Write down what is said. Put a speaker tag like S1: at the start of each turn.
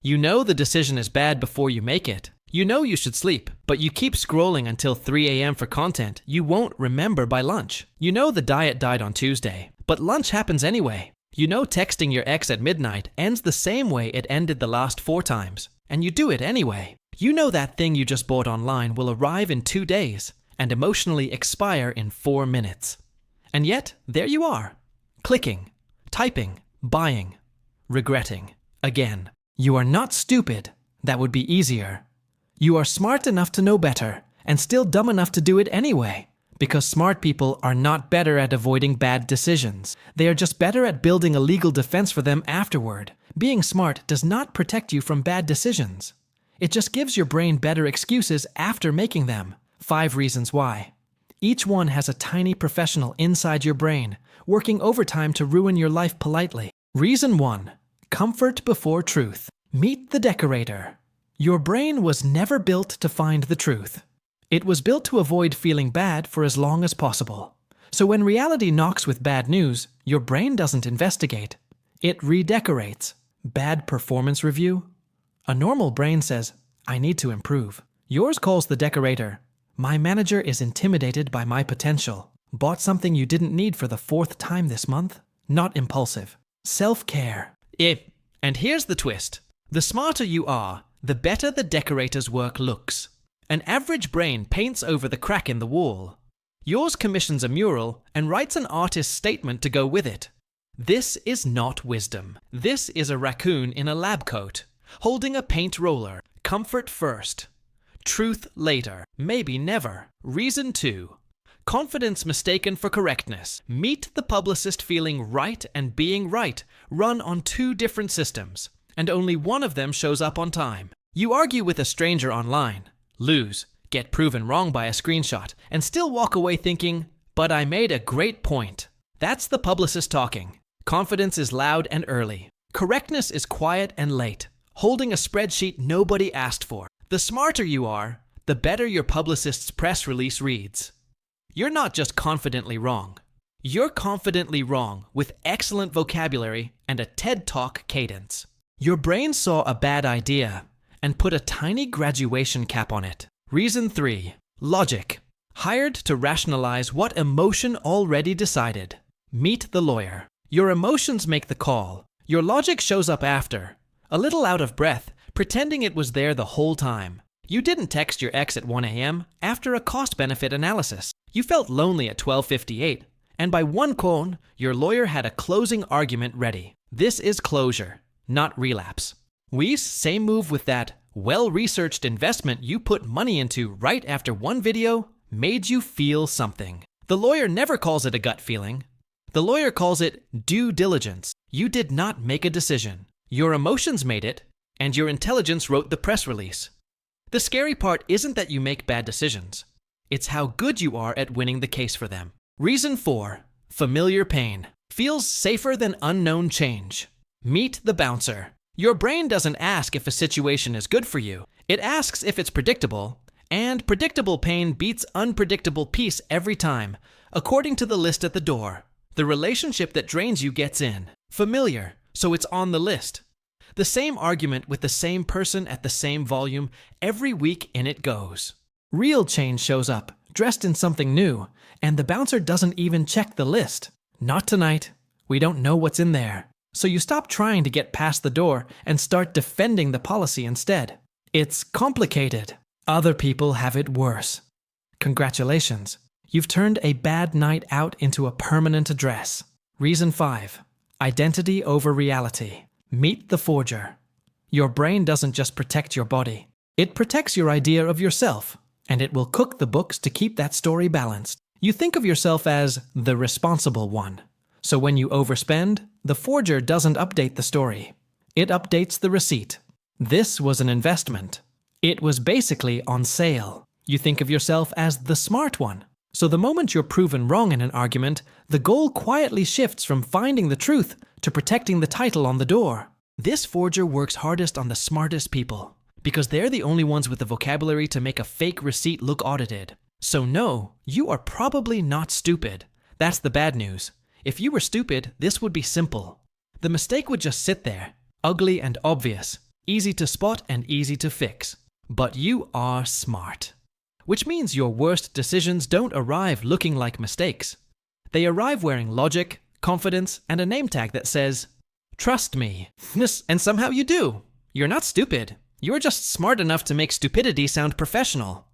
S1: You know the decision is bad before you make it. You know you should sleep, but you keep scrolling until 3 a.m. for content you won't remember by lunch. You know the diet died on Tuesday, but lunch happens anyway. You know texting your ex at midnight ends the same way it ended the last 4 times, and you do it anyway. You know that thing you just bought online will arrive in 2 days and emotionally expire in 4 minutes. And yet, there you are, clicking, typing, buying, regretting, again. You are not stupid. That would be easier. You are smart enough to know better, and still dumb enough to do it anyway. Because smart people are not better at avoiding bad decisions. They are just better at building a legal defense for them afterward. Being smart does not protect you from bad decisions. It just gives your brain better excuses after making them. 5 reasons why. Each one has a tiny professional inside your brain, working overtime to ruin your life politely. Reason 1. Comfort before truth. Meet the decorator. Your brain was never built to find the truth. It was built to avoid feeling bad for as long as possible. So when reality knocks with bad news, your brain doesn't investigate. It redecorates. Bad performance review? A normal brain says, I need to improve. Yours calls the decorator, my manager is intimidated by my potential. Bought something you didn't need for the 4th time this month? Not impulsive. Self-care. And here's the twist. The smarter you are, the better the decorator's work looks. An average brain paints over the crack in the wall. Yours commissions a mural and writes an artist's statement to go with it. This is not wisdom. This is a raccoon in a lab coat, holding a paint roller. Comfort first. Truth later. Maybe never. Reason 2. Confidence mistaken for correctness. Meet the publicist feeling right and being right run on 2 different systems, and only one of them shows up on time. You argue with a stranger online, lose, get proven wrong by a screenshot, and still walk away thinking, but I made a great point. That's the publicist talking. Confidence is loud and early. Correctness is quiet and late, holding a spreadsheet nobody asked for. The smarter you are, the better your publicist's press release reads. You're not just confidently wrong. You're confidently wrong with excellent vocabulary and a TED Talk cadence. Your brain saw a bad idea and put a tiny graduation cap on it. Reason 3. Logic. Hired to rationalize what emotion already decided. Meet the lawyer. Your emotions make the call. Your logic shows up after, a little out of breath, pretending it was there the whole time. You didn't text your ex at 1 a.m. after a cost-benefit analysis. You felt lonely at 12:58, and by 1 con, your lawyer had a closing argument ready. This is closure, not relapse. Same move with that well-researched investment you put money into right after one video made you feel something. The lawyer never calls it a gut feeling. The lawyer calls it due diligence. You did not make a decision. Your emotions made it, and your intelligence wrote the press release. The scary part isn't that you make bad decisions. It's how good you are at winning the case for them. Reason 4. Familiar pain. Feels safer than unknown change. Meet the bouncer. Your brain doesn't ask if a situation is good for you. It asks if it's predictable, and predictable pain beats unpredictable peace every time, according to the list at the door. The relationship that drains you gets in. Familiar, so it's on the list. The same argument with the same person at the same volume, every week in it goes. Real change shows up, dressed in something new, and the bouncer doesn't even check the list. Not tonight. We don't know what's in there. So you stop trying to get past the door and start defending the policy instead. It's complicated. Other people have it worse. Congratulations. You've turned a bad night out into a permanent address. Reason 5. Identity over reality. Meet the forger. Your brain doesn't just protect your body. It protects your idea of yourself, and it will cook the books to keep that story balanced. You think of yourself as the responsible one. So when you overspend, the forger doesn't update the story. It updates the receipt. This was an investment. It was basically on sale. You think of yourself as the smart one. So the moment you're proven wrong in an argument, the goal quietly shifts from finding the truth to protecting the title on the door. This forger works hardest on the smartest people, because they're the only ones with the vocabulary to make a fake receipt look audited. So no, you are probably not stupid. That's the bad news. If you were stupid, this would be simple. The mistake would just sit there, ugly and obvious, easy to spot and easy to fix. But you are smart. Which means your worst decisions don't arrive looking like mistakes. They arrive wearing logic, confidence, and a name tag that says, "Trust me." And somehow you do. You're not stupid. You're just smart enough to make stupidity sound professional.